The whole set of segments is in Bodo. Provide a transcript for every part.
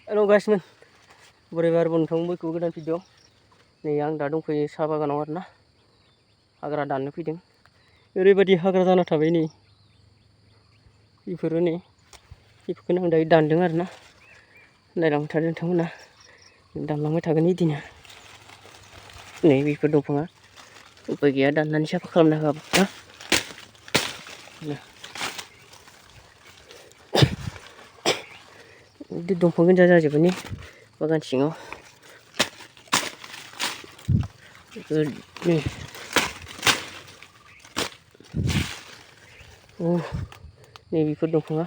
Halo guys men, बोरै बार नोंथां बयखौबो गोदान भिडिअ नै आं दा दंफैयो साहा बागानाव आरोना हाग्रा दाननो फैदों। ओरैबायदि हाग्रा जाना थाबाय नै बेफोरो नै बेफोरखौनो आं दायो दानदों आरोना नायलांबाय थादों नोंथांमोना दानलांबाय थागोन बिदिनो नै बेफोर दंफाङा उपाय गैया दाननानै साफा खालामना होआबा बिदि दंफां गोजा जाजोबो नै बागान सिङाव नै बेफोर दंफाङा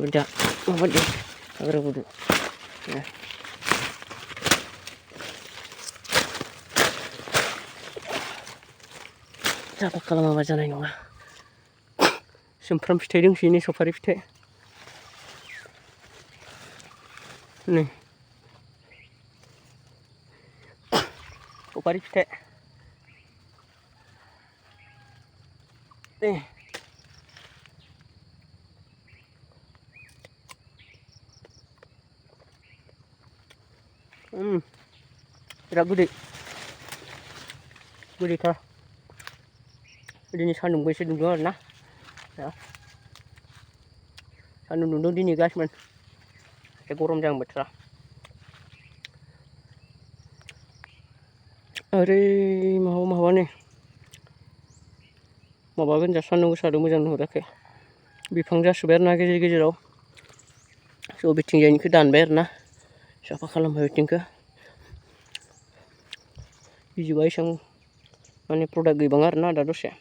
दा माबायदि हाग्रा गुदु साफा खालामाबा जानाय नङा। सुमफ्राम फिथाइ दंसोयो नै सफारि फिथाइ नै सफारि फिथाइ बिराद गोदैथार दिनै सान्दुंबो एसे दुंदों आरोना सान्दुं दुंदों दिनै गासिमोन एसे गरम जागोन बोथोरा ओरै माबा नै माबागोन जा सान्दुं गोसादों मोजां नुहुराखै बिफां जासोबाय आरोना गेजेर गेजेराव स' बिथिंजायनिखौ दानबाय आरोना साफा खालामबाय बिथिंखौ बिजौआ एसां माने प्रडाक्ट गैबाङा आरोना दा दसे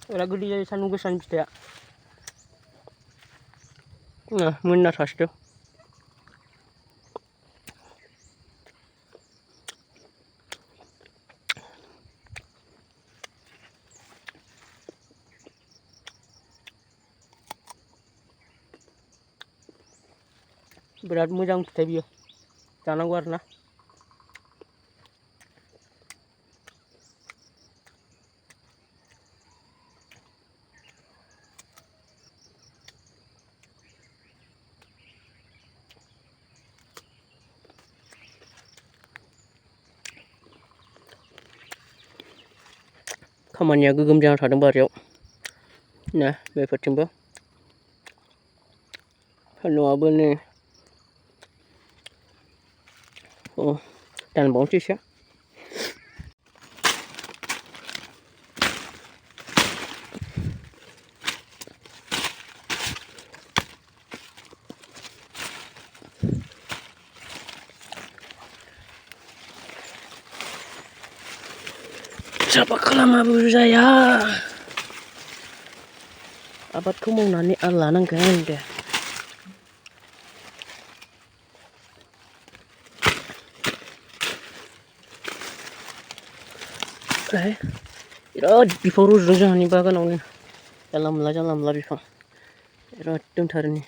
बिराद गोदै जायो सान्दुं गोसानि फिथाइया मोनना थासिगोन बिराद मोजां फिथाइ बियो जानांगौ आरोना खामानिया गोगोम जाना थादों बारियाव ना बेफोरथिंबो सान्दुंआबो नै दानबावनोसै एसे साफा खालामाबो जाया आबादखौ मावनानै आल लानांगोन दे बिराद बिफां रज'दों जोंहानि बागानावनो जानला मोनला बिफां बिराद दंथारो नै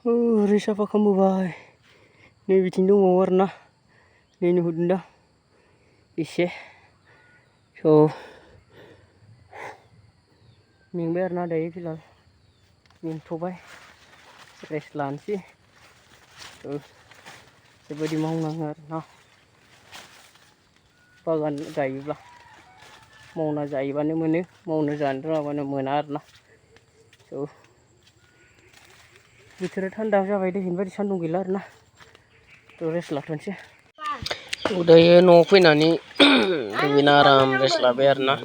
ओरै साफा खालामबोबाय नै बिथिं दंबावो आरोना नै नुहुरदों दा एसे स' मेंबाय आरोना दायो फिलहाल मेंथ'बाय रेस्ट लानोसै बेबायदि मावनाङो आरोना बागान गायोब्ला मावना जायोबानो मोनो मावनो जानो रोङाबानो मोना आरोना स' बोथोरा थान्दा जाबाय दसेनि बायदि सान्दुं गैला आरोना थ' रेस्ट लाथ'नोसै दायो न'आव फैनानै दुगैना आराम रेस्ट लाबाय आरोना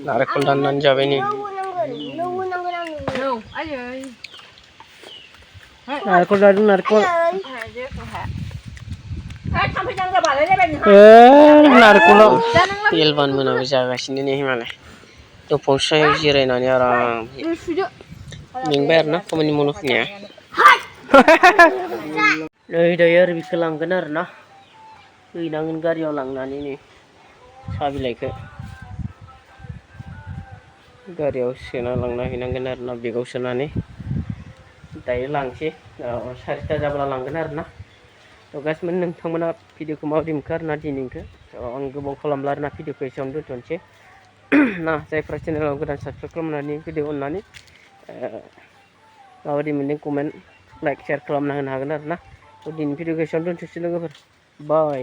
नारेंखल दाननानै जाबाय नै नारेंखल जादों नारेंखल नारेंखलाव एलबान मोनाबो जागासिनो नै मालाय दंफां सायाव जिरायनानै आराम मेंबाय आरोना खामानि मावना फैनाया नै दायो आरो बेखौ लांगोन आरोना हैनांगोन गारियाव लांनानै नै साहा बिलाइखौ गारियाव सोना लांना हैनांगोन आरोना बेगाव सोनानै दायो लांसै 4टा जाब्ला लांगोन आरोना थ' गासिबो नोंथांमोना भिडिअखौ माबायदि मोनखो आरोना दिनैनिखौ आं गोबाव खालामला आरोना भिडिअखौ एसेयावनो दोनथ'नोसै ना जायफ्रा चेनेलाव गोदान साबसक्राइब खालामनानै भिडिअ अननानै माबायदि मोनदों कमेन्ट लाइक शेयार खालामना होनो हागोन आरोना थ' दिनैनि भिडिअखौ एसेयावनो दोनथ'नोसै लोगोफोर बाय